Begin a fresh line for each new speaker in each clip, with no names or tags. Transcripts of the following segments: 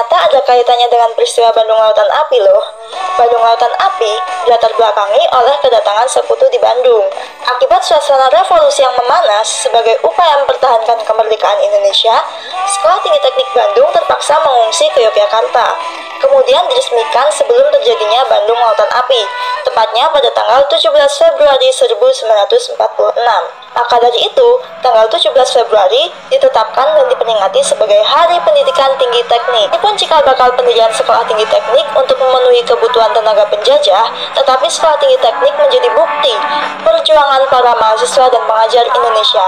Ternyata ada kaitannya dengan peristiwa Bandung Lautan Api loh. Bandung Lautan Api dilatar belakangi oleh kedatangan sekutu di Bandung. Akibat suasana revolusi yang memanas sebagai upaya mempertahankan kemerdekaan Indonesia, Sekolah Tinggi Teknik Bandung terpaksa mengungsi ke Yogyakarta. Kemudian diresmikan sebelum terjadinya Bandung Lautan Api, tepatnya pada tanggal 17 Februari 1946. Maka dari itu, tanggal 17 Februari ditetapkan dan diperingati sebagai Hari Pendidikan Tinggi Teknik. Meskipun cikal bakal pendirian Sekolah Tinggi Teknik untuk memenuhi kebutuhan tenaga penjajah, tetapi Sekolah Tinggi Teknik menjadi bukti perjuangan para mahasiswa dan pengajar Indonesia.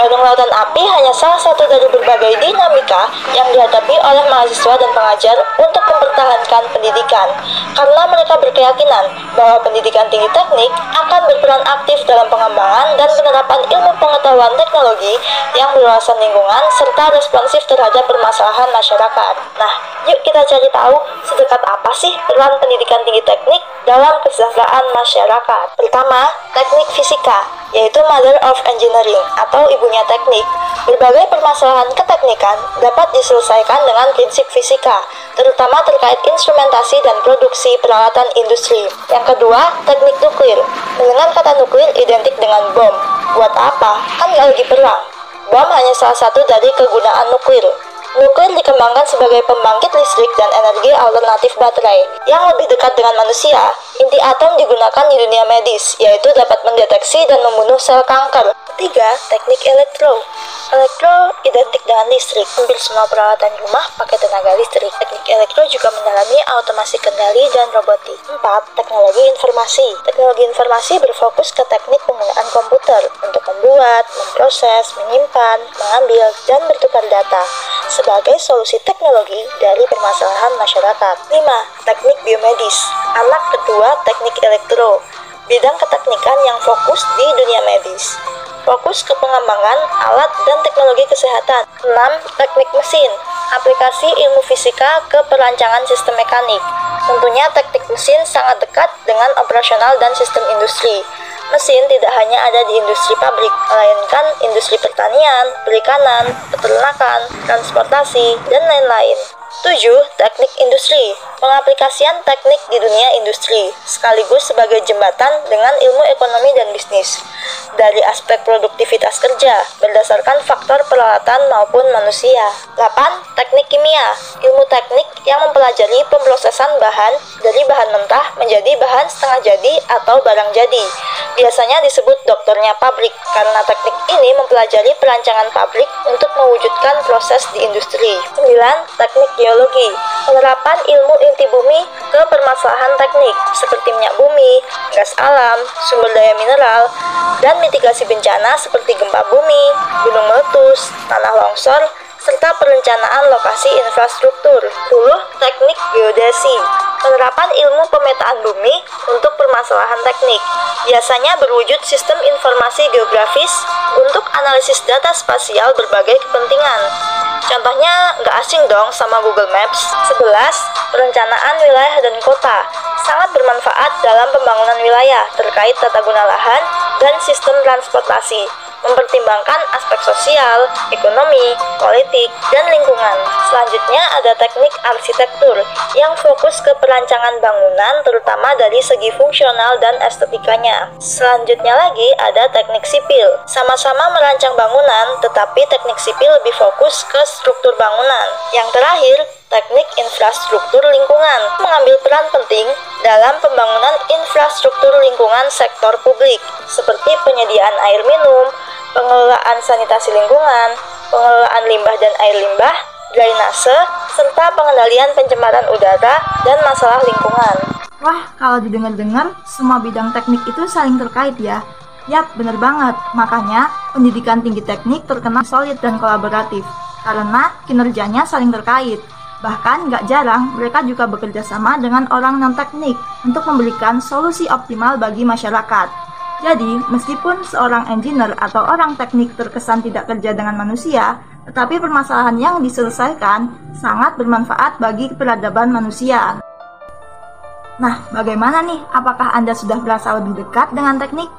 Bandung Lautan Api hanya salah satu dari berbagai dinamika yang dihadapi oleh mahasiswa dan pengajar untuk mempertahankan pendidikan, karena mereka berkeyakinan bahwa pendidikan tinggi teknik akan berperan aktif dalam pengembangan dan penerapan ilmu pengetahuan teknologi yang berwawasan lingkungan serta responsif terhadap permasalahan masyarakat. Nah, yuk kita cari tahu sedekat apa sih peran pendidikan tinggi teknik dalam kesejahteraan masyarakat. Pertama, teknik fisika, yaitu Mother of Engineering atau ibunya teknik. Berbagai permasalahan keteknikan dapat diselesaikan dengan prinsip fisika, terutama terkait instrumentasi dan produksi peralatan industri. Yang kedua, teknik nuklir. Mendengar kata nuklir identik dengan bom. Buat apa? Kan nggak lagi perang. Bom hanya salah satu dari kegunaan nuklir. Nuklir dikembangkan sebagai pembangkit listrik dan energi alternatif baterai. Yang lebih dekat dengan manusia, inti atom digunakan di dunia medis, yaitu dapat mendeteksi dan membunuh sel kanker. Ketiga, teknik elektro. Elektro identik dengan listrik. Hampir semua peralatan rumah pakai tenaga listrik. Teknik elektro juga mendalami automasi kendali dan robotik. 4. Teknologi informasi. Teknologi informasi berfokus ke teknik penggunaan komputer untuk membuat, memproses, menyimpan, mengambil, dan bertukar data sebagai solusi teknologi dari permasalahan masyarakat. 5. Teknik biomedis. Anak kedua teknik elektro. Bidang keteknikan yang fokus di dunia medis. Fokus ke pengembangan alat dan teknologi kesehatan. 6. Teknik mesin. Aplikasi ilmu fisika ke perancangan sistem mekanik. Tentunya teknik mesin sangat dekat dengan operasional dan sistem industri. Mesin tidak hanya ada di industri pabrik, melainkan industri pertanian, perikanan, peternakan, transportasi, dan lain-lain. 7. Teknik industri. Pengaplikasian teknik di dunia industri, sekaligus sebagai jembatan dengan ilmu ekonomi dan bisnis. Dari aspek produktivitas kerja, berdasarkan faktor peralatan maupun manusia. 8. Teknik kimia. Ilmu teknik yang mempelajari pemrosesan bahan dari bahan mentah menjadi bahan setengah jadi atau barang jadi. Biasanya disebut dokternya pabrik, karena teknik ini mempelajari perancangan pabrik untuk mewujudkan proses di industri. 9. Teknik geologi. Penerapan ilmu inti bumi ke permasalahan teknik seperti minyak bumi, gas alam, sumber daya mineral, dan mitigasi bencana seperti gempa bumi, gunung meletus, tanah longsor, serta perencanaan lokasi infrastruktur. 10. Teknik geodesi. Penerapan ilmu pemetaan bumi untuk permasalahan teknik. Biasanya berwujud sistem informasi geografis untuk analisis data spasial berbagai kepentingan. Contohnya nggak asing dong sama Google Maps. 11. Perencanaan wilayah dan kota. Sangat bermanfaat dalam pembangunan wilayah terkait tata guna lahan dan sistem transportasi, mempertimbangkan aspek sosial, ekonomi, politik, dan lingkungan. Selanjutnya ada teknik arsitektur yang fokus ke perancangan bangunan terutama dari segi fungsional dan estetikanya. Selanjutnya lagi ada teknik sipil. Sama-sama merancang bangunan, tetapi teknik sipil lebih fokus ke struktur bangunan. Yang terakhir, teknik infrastruktur lingkungan mengambil peran penting dalam pembangunan infrastruktur lingkungan sektor publik, seperti penyediaan air minum, pengelolaan sanitasi lingkungan, pengelolaan limbah dan air limbah, drainase, serta pengendalian pencemaran udara dan masalah lingkungan.
Wah, kalau didengar-dengar, semua bidang teknik itu saling terkait ya. Yap, bener banget. Makanya, pendidikan tinggi teknik terkenal solid dan kolaboratif, karena kinerjanya saling terkait. Bahkan gak jarang mereka juga bekerja sama dengan orang non-teknik untuk memberikan solusi optimal bagi masyarakat. Jadi, meskipun seorang engineer atau orang teknik terkesan tidak kerja dengan manusia, tetapi permasalahan yang diselesaikan sangat bermanfaat bagi peradaban manusia. Nah, bagaimana nih? Apakah Anda sudah merasa lebih dekat dengan teknik?